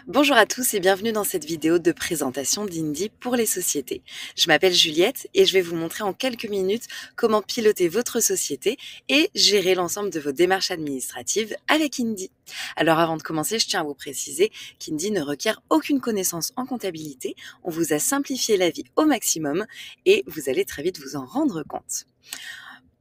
Bonjour à tous et bienvenue dans cette vidéo de présentation d'Indy pour les sociétés. Je m'appelle Juliette et je vais vous montrer en quelques minutes comment piloter votre société et gérer l'ensemble de vos démarches administratives avec Indy. Alors avant de commencer, je tiens à vous préciser qu'Indy ne requiert aucune connaissance en comptabilité. On vous a simplifié la vie au maximum et vous allez très vite vous en rendre compte.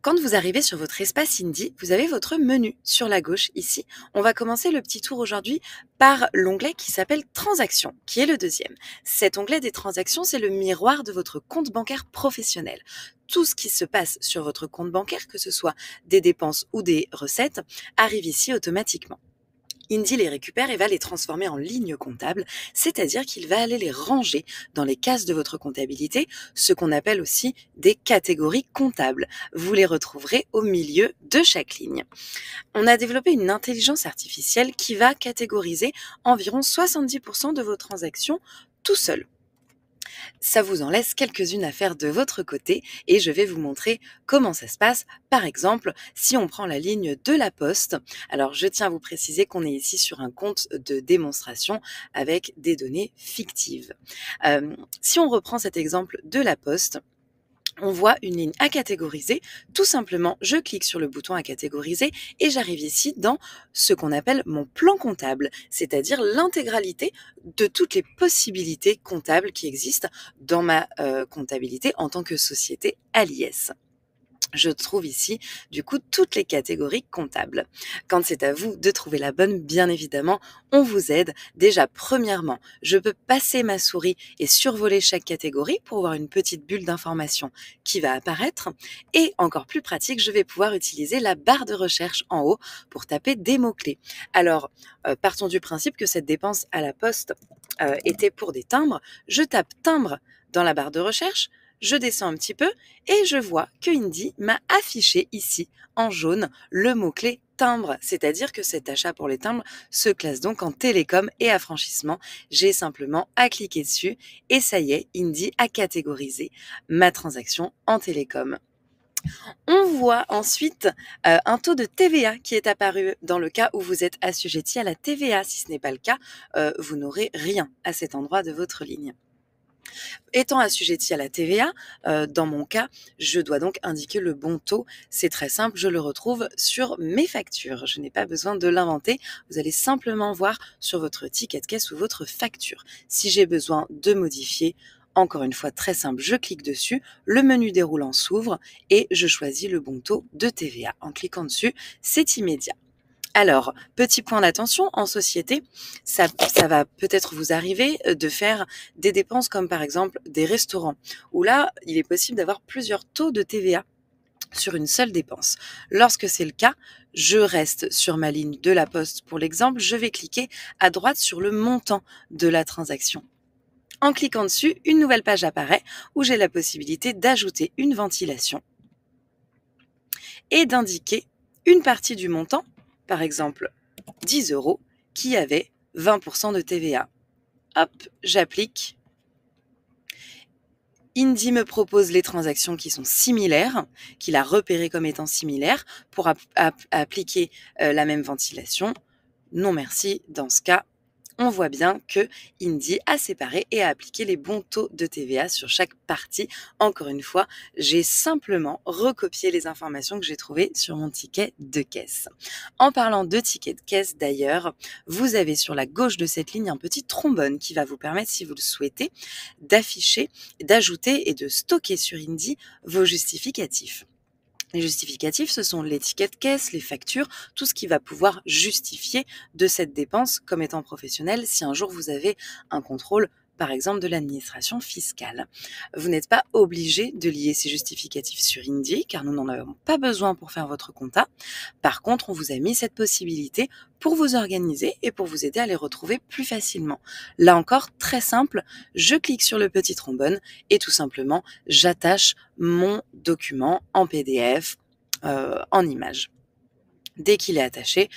Quand vous arrivez sur votre espace Indy, vous avez votre menu sur la gauche ici. On va commencer le petit tour aujourd'hui par l'onglet qui s'appelle Transactions, qui est le deuxième. Cet onglet des transactions, c'est le miroir de votre compte bancaire professionnel. Tout ce qui se passe sur votre compte bancaire, que ce soit des dépenses ou des recettes, arrive ici automatiquement. Indy les récupère et va les transformer en lignes comptables, c'est-à-dire qu'il va aller les ranger dans les cases de votre comptabilité, ce qu'on appelle aussi des catégories comptables. Vous les retrouverez au milieu de chaque ligne. On a développé une intelligence artificielle qui va catégoriser environ 70% de vos transactions tout seul. Ça vous en laisse quelques-unes à faire de votre côté et je vais vous montrer comment ça se passe. Par exemple, si on prend la ligne de la Poste, alors je tiens à vous préciser qu'on est ici sur un compte de démonstration avec des données fictives. Si on reprend cet exemple de la Poste, on voit une ligne à catégoriser. Tout simplement, je clique sur le bouton à catégoriser et j'arrive ici dans ce qu'on appelle mon plan comptable, c'est-à-dire l'intégralité de toutes les possibilités comptables qui existent dans ma comptabilité en tant que société à l'IS. Je trouve ici, du coup, toutes les catégories comptables. Quand c'est à vous de trouver la bonne, bien évidemment, on vous aide. Déjà, premièrement, je peux passer ma souris et survoler chaque catégorie pour voir une petite bulle d'information qui va apparaître. Et encore plus pratique, je vais pouvoir utiliser la barre de recherche en haut pour taper des mots-clés. Alors, partons du principe que cette dépense à la poste était pour des timbres. Je tape timbre dans la barre de recherche. Je descends un petit peu et je vois que Indy m'a affiché ici en jaune le mot-clé timbre, c'est-à-dire que cet achat pour les timbres se classe donc en télécom et affranchissement. J'ai simplement à cliquer dessus et ça y est, Indy a catégorisé ma transaction en télécom. On voit ensuite un taux de TVA qui est apparu dans le cas où vous êtes assujetti à la TVA. Si ce n'est pas le cas, vous n'aurez rien à cet endroit de votre ligne. Étant assujetti à la TVA, dans mon cas, je dois donc indiquer le bon taux. C'est très simple, je le retrouve sur mes factures. Je n'ai pas besoin de l'inventer. Vous allez simplement voir sur votre ticket de caisse ou votre facture. Si j'ai besoin de modifier, encore une fois très simple, je clique dessus, le menu déroulant s'ouvre et je choisis le bon taux de TVA. En cliquant dessus, c'est immédiat. Alors, petit point d'attention, en société, ça va peut-être vous arriver de faire des dépenses comme par exemple des restaurants, où là, il est possible d'avoir plusieurs taux de TVA sur une seule dépense. Lorsque c'est le cas, je reste sur ma ligne de la Poste pour l'exemple, je vais cliquer à droite sur le montant de la transaction. En cliquant dessus, une nouvelle page apparaît où j'ai la possibilité d'ajouter une ventilation et d'indiquer une partie du montant, par exemple 10 euros, qui avait 20% de TVA. Hop, j'applique. Indy me propose les transactions qui sont similaires, qu'il a repérées comme étant similaires, pour appliquer la même ventilation. Non merci, dans ce cas, on voit bien que Indy a séparé et a appliqué les bons taux de TVA sur chaque partie. Encore une fois, j'ai simplement recopié les informations que j'ai trouvées sur mon ticket de caisse. En parlant de ticket de caisse d'ailleurs, vous avez sur la gauche de cette ligne un petit trombone qui va vous permettre, si vous le souhaitez, d'afficher, d'ajouter et de stocker sur Indy vos justificatifs. Les justificatifs, ce sont les tickets de caisse, les factures, tout ce qui va pouvoir justifier de cette dépense comme étant professionnelle si un jour vous avez un contrôle, par exemple, de l'administration fiscale. Vous n'êtes pas obligé de lier ces justificatifs sur Indy, car nous n'en avons pas besoin pour faire votre compta. Par contre, on vous a mis cette possibilité pour vous organiser et pour vous aider à les retrouver plus facilement. Là encore, très simple, je clique sur le petit trombone et tout simplement, j'attache mon document en PDF, en image. Dès qu'il est attaché,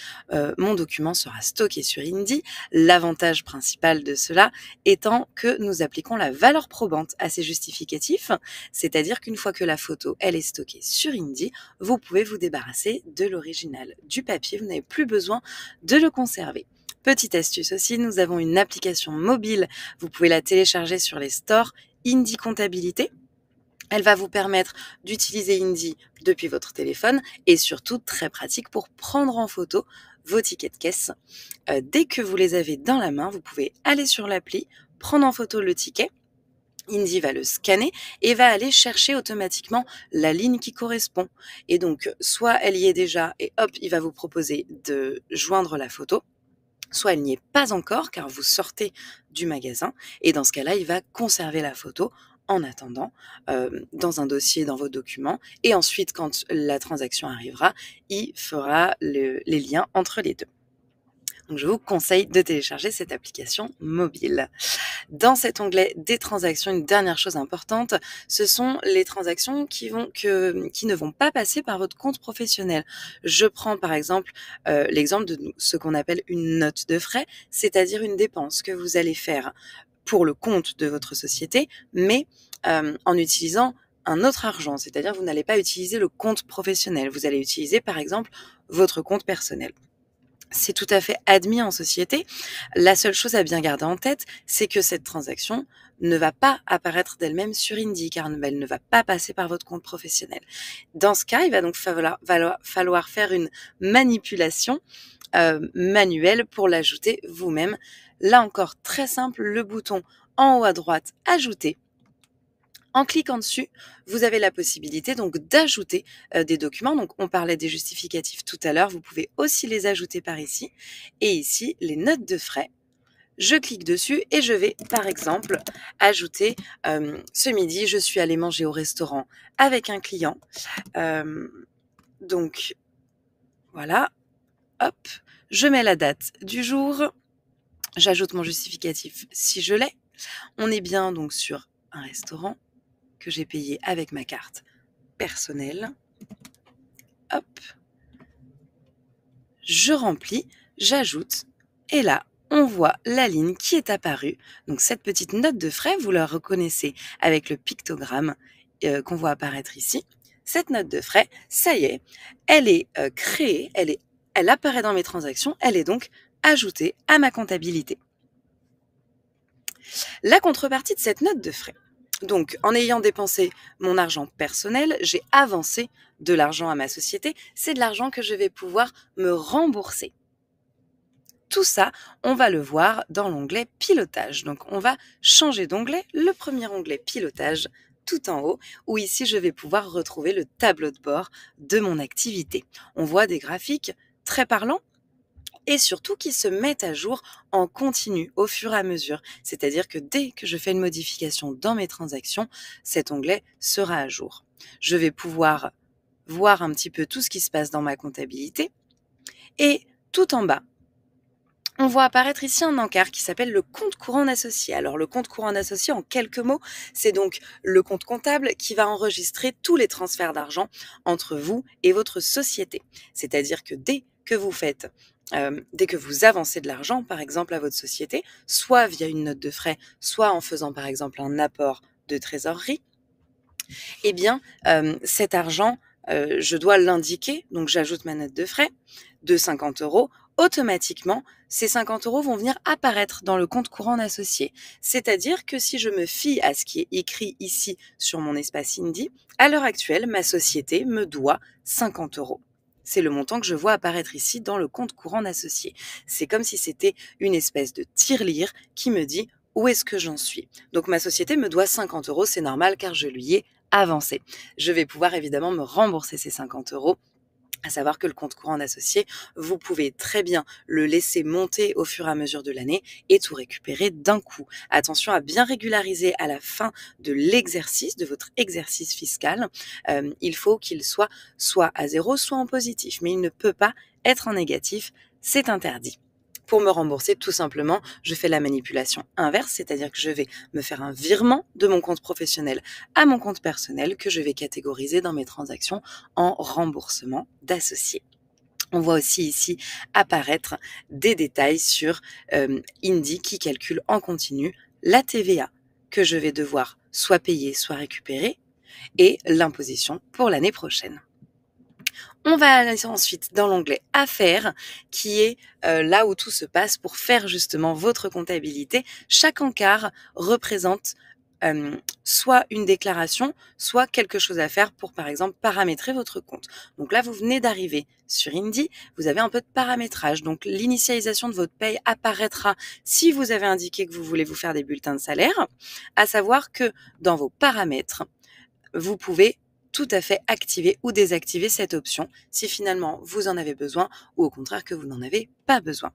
mon document sera stocké sur Indy. L'avantage principal de cela étant que nous appliquons la valeur probante à ces justificatifs, c'est-à-dire qu'une fois que la photo elle est stockée sur Indy, vous pouvez vous débarrasser de l'original du papier, vous n'avez plus besoin de le conserver. Petite astuce aussi, nous avons une application mobile. Vous pouvez la télécharger sur les stores Indie Comptabilité. Elle va vous permettre d'utiliser Indie depuis votre téléphone et surtout très pratique pour prendre en photo vos tickets de caisse. Dès que vous les avez dans la main, vous pouvez aller sur l'appli, prendre en photo le ticket. Indie va le scanner et va aller chercher automatiquement la ligne qui correspond. Et donc, soit elle y est déjà et hop, il va vous proposer de joindre la photo, soit elle n'y est pas encore car vous sortez du magasin et dans ce cas-là, il va conserver la photo en attendant dans un dossier dans vos documents et ensuite quand la transaction arrivera, il fera les liens entre les deux. Donc je vous conseille de télécharger cette application mobile. Dans cet onglet des transactions, une dernière chose importante, ce sont les transactions qui ne vont pas passer par votre compte professionnel. Je prends par exemple l'exemple de ce qu'on appelle une note de frais, c'est-à-dire une dépense que vous allez faire pour le compte de votre société, mais en utilisant un autre argent, c'est-à-dire vous n'allez pas utiliser le compte professionnel, vous allez utiliser par exemple votre compte personnel. C'est tout à fait admis en société. La seule chose à bien garder en tête, c'est que cette transaction ne va pas apparaître d'elle-même sur Indie, car elle ne va pas passer par votre compte professionnel. Dans ce cas, il va donc falloir faire une manipulation manuelle pour l'ajouter vous-même. Là encore, très simple, le bouton en haut à droite, ajouter. En cliquant dessus, vous avez la possibilité donc d'ajouter des documents. Donc, on parlait des justificatifs tout à l'heure. Vous pouvez aussi les ajouter par ici. Et ici, les notes de frais. Je clique dessus et je vais, par exemple, ajouter ce midi, je suis allée manger au restaurant avec un client. Donc, voilà. Hop. Je mets la date du jour. J'ajoute mon justificatif si je l'ai. On est bien donc sur un restaurant que j'ai payé avec ma carte personnelle. Hop. Je remplis, j'ajoute et là, on voit la ligne qui est apparue. Donc cette petite note de frais, vous la reconnaissez avec le pictogramme qu'on voit apparaître ici. Cette note de frais, ça y est, elle est créée, elle apparaît dans mes transactions, elle est donc ajoutée à ma comptabilité. La contrepartie de cette note de frais. Donc, en ayant dépensé mon argent personnel, j'ai avancé de l'argent à ma société. C'est de l'argent que je vais pouvoir me rembourser. Tout ça, on va le voir dans l'onglet pilotage. Donc, on va changer d'onglet. Le premier onglet pilotage, tout en haut, où ici, je vais pouvoir retrouver le tableau de bord de mon activité. On voit des graphiques très parlants et surtout qui se mettent à jour en continu au fur et à mesure. C'est-à-dire que dès que je fais une modification dans mes transactions, cet onglet sera à jour. Je vais pouvoir voir un petit peu tout ce qui se passe dans ma comptabilité. Et tout en bas, on voit apparaître ici un encart qui s'appelle le compte courant d'associé. Alors le compte courant d'associé, en quelques mots, c'est donc le compte comptable qui va enregistrer tous les transferts d'argent entre vous et votre société. C'est-à-dire que dès que vous avancez de l'argent, par exemple, à votre société, soit via une note de frais, soit en faisant, par exemple, un apport de trésorerie, eh bien, cet argent, je dois l'indiquer, donc j'ajoute ma note de frais de 50 €. Automatiquement, ces 50 € vont venir apparaître dans le compte courant d'associé. C'est-à-dire que si je me fie à ce qui est écrit ici sur mon espace Indie, à l'heure actuelle, ma société me doit 50 €. C'est le montant que je vois apparaître ici dans le compte courant d'associé. C'est comme si c'était une espèce de tirelire qui me dit où est-ce que j'en suis. Donc ma société me doit 50 €, c'est normal car je lui ai avancé. Je vais pouvoir évidemment me rembourser ces 50 €. À savoir que le compte courant d'associé, vous pouvez très bien le laisser monter au fur et à mesure de l'année et tout récupérer d'un coup. Attention à bien régulariser à la fin de l'exercice, de votre exercice fiscal. Il faut qu'il soit à zéro, soit en positif, mais il ne peut pas être en négatif, c'est interdit. Pour me rembourser, tout simplement, je fais la manipulation inverse, c'est-à-dire que je vais me faire un virement de mon compte professionnel à mon compte personnel que je vais catégoriser dans mes transactions en remboursement d'associés. On voit aussi ici apparaître des détails sur Indie qui calcule en continu la TVA que je vais devoir soit payer, soit récupérer et l'imposition pour l'année prochaine. On va aller ensuite dans l'onglet Affaires, qui est là où tout se passe pour faire justement votre comptabilité. Chaque encart représente soit une déclaration, soit quelque chose à faire pour, par exemple, paramétrer votre compte. Donc là, vous venez d'arriver sur Indy, vous avez un peu de paramétrage. Donc l'initialisation de votre paye apparaîtra si vous avez indiqué que vous voulez vous faire des bulletins de salaire, à savoir que dans vos paramètres, vous pouvez tout à fait activer ou désactiver cette option si finalement vous en avez besoin ou au contraire que vous n'en avez pas besoin.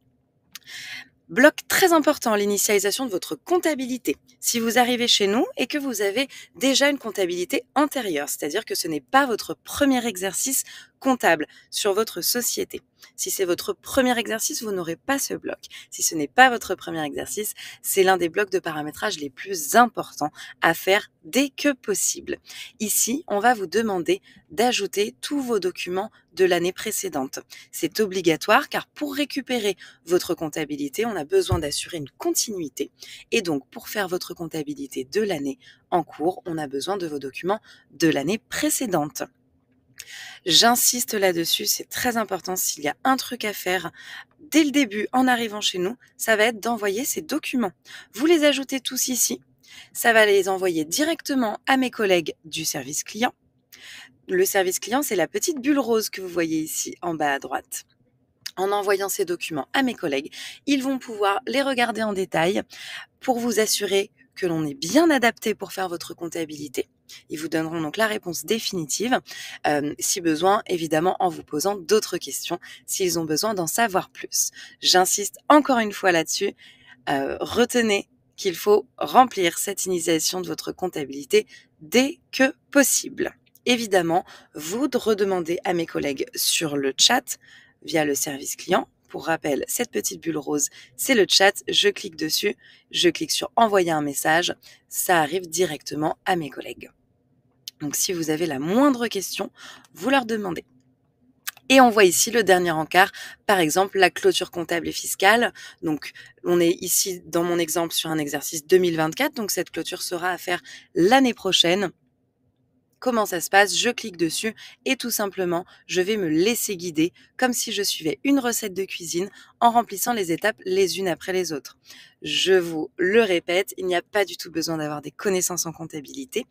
Bloc très important, l'initialisation de votre comptabilité. Si vous arrivez chez nous et que vous avez déjà une comptabilité antérieure, c'est-à-dire que ce n'est pas votre premier exercice comptable sur votre société. Si c'est votre premier exercice, vous n'aurez pas ce bloc. Si ce n'est pas votre premier exercice, c'est l'un des blocs de paramétrage les plus importants à faire dès que possible. Ici, on va vous demander d'ajouter tous vos documents de l'année précédente. C'est obligatoire car pour récupérer votre comptabilité, on a besoin d'assurer une continuité. Et donc, pour faire votre comptabilité de l'année en cours, on a besoin de vos documents de l'année précédente. J'insiste là-dessus, c'est très important. S'il y a un truc à faire dès le début en arrivant chez nous, ça va être d'envoyer ces documents. Vous les ajoutez tous ici. Ça va les envoyer directement à mes collègues du service client. Le service client, c'est la petite bulle rose que vous voyez ici en bas à droite. En envoyant ces documents à mes collègues, ils vont pouvoir les regarder en détail pour vous assurer que l'on est bien adapté pour faire votre comptabilité. Ils vous donneront donc la réponse définitive, si besoin, évidemment, en vous posant d'autres questions, s'ils ont besoin d'en savoir plus. J'insiste encore une fois là-dessus, retenez qu'il faut remplir cette initialisation de votre comptabilité dès que possible. Évidemment, vous redemandez à mes collègues sur le chat via le service client. Pour rappel, cette petite bulle rose, c'est le chat. Je clique dessus, je clique sur envoyer un message. Ça arrive directement à mes collègues. Donc, si vous avez la moindre question, vous leur demandez. Et on voit ici le dernier encart, par exemple la clôture comptable et fiscale. Donc, on est ici dans mon exemple sur un exercice 2024. Donc, cette clôture sera à faire l'année prochaine. Comment ça se passe? Je clique dessus et tout simplement, je vais me laisser guider comme si je suivais une recette de cuisine en remplissant les étapes les unes après les autres. Je vous le répète, il n'y a pas du tout besoin d'avoir des connaissances en comptabilité.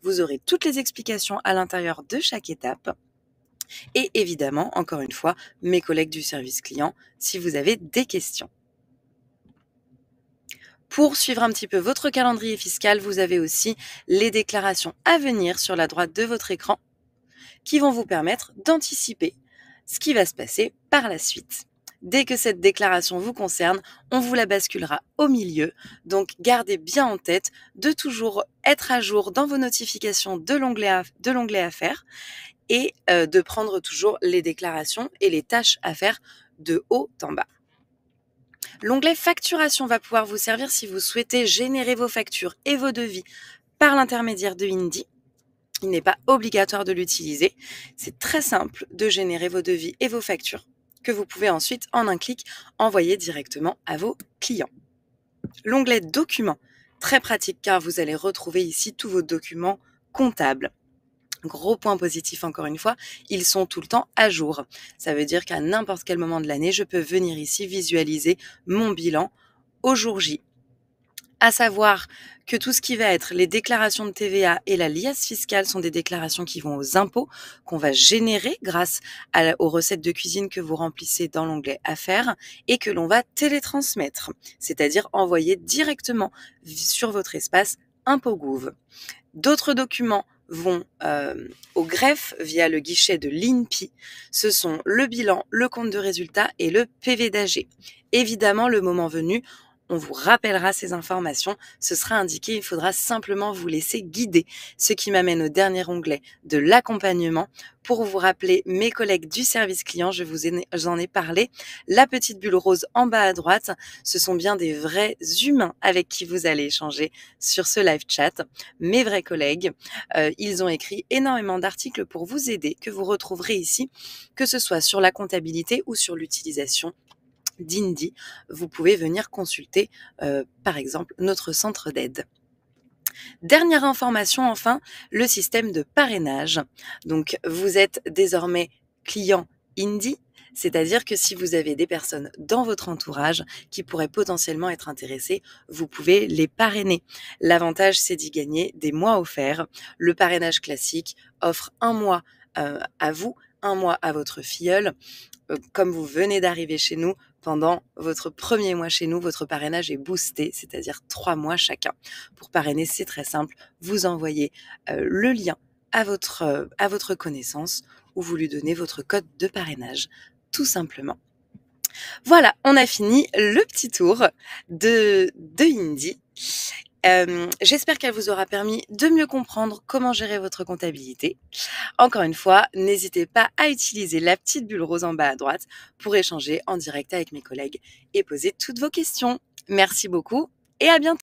Vous aurez toutes les explications à l'intérieur de chaque étape. Et évidemment, encore une fois, mes collègues du service client si vous avez des questions. Pour suivre un petit peu votre calendrier fiscal, vous avez aussi les déclarations à venir sur la droite de votre écran qui vont vous permettre d'anticiper ce qui va se passer par la suite. Dès que cette déclaration vous concerne, on vous la basculera au milieu. Donc, gardez bien en tête de toujours être à jour dans vos notifications de l'onglet Affaires et de prendre toujours les déclarations et les tâches à faire de haut en bas. L'onglet facturation va pouvoir vous servir si vous souhaitez générer vos factures et vos devis par l'intermédiaire de Indy. Il n'est pas obligatoire de l'utiliser. C'est très simple de générer vos devis et vos factures que vous pouvez ensuite, en un clic, envoyer directement à vos clients. L'onglet documents, très pratique car vous allez retrouver ici tous vos documents comptables. Gros point positif encore une fois, ils sont tout le temps à jour. Ça veut dire qu'à n'importe quel moment de l'année, je peux venir ici visualiser mon bilan au jour J. À savoir que tout ce qui va être les déclarations de TVA et la liasse fiscale sont des déclarations qui vont aux impôts, qu'on va générer grâce aux recettes de cuisine que vous remplissez dans l'onglet Affaires et que l'on va télétransmettre, c'est-à-dire envoyer directement sur votre espace ImpôtsGouv. D'autres documents vont au greffe via le guichet de l'INPI. Ce sont le bilan, le compte de résultat et le PV d'AG. Évidemment, le moment venu, on vous rappellera ces informations. Ce sera indiqué, il faudra simplement vous laisser guider. Ce qui m'amène au dernier onglet de l'accompagnement. Pour vous rappeler mes collègues du service client, j'en ai parlé. La petite bulle rose en bas à droite, ce sont bien des vrais humains avec qui vous allez échanger sur ce live chat. Mes vrais collègues, ils ont écrit énormément d'articles pour vous aider, que vous retrouverez ici, que ce soit sur la comptabilité ou sur l'utilisation d'Indy. Vous pouvez venir consulter, par exemple, notre centre d'aide. Dernière information enfin, le système de parrainage. Donc, vous êtes désormais client Indie, c'est-à-dire que si vous avez des personnes dans votre entourage qui pourraient potentiellement être intéressées, vous pouvez les parrainer. L'avantage, c'est d'y gagner des mois offerts. Le parrainage classique offre un mois à vous, un mois à votre filleule. Comme vous venez d'arriver chez nous, pendant votre premier mois chez nous, votre parrainage est boosté, c'est-à-dire 3 mois chacun. Pour parrainer, c'est très simple. Vous envoyez le lien à votre connaissance ou vous lui donnez votre code de parrainage, tout simplement. Voilà, on a fini le petit tour de Indie. J'espère qu'elle vous aura permis de mieux comprendre comment gérer votre comptabilité. Encore une fois, n'hésitez pas à utiliser la petite bulle rose en bas à droite pour échanger en direct avec mes collègues et poser toutes vos questions. Merci beaucoup et à bientôt.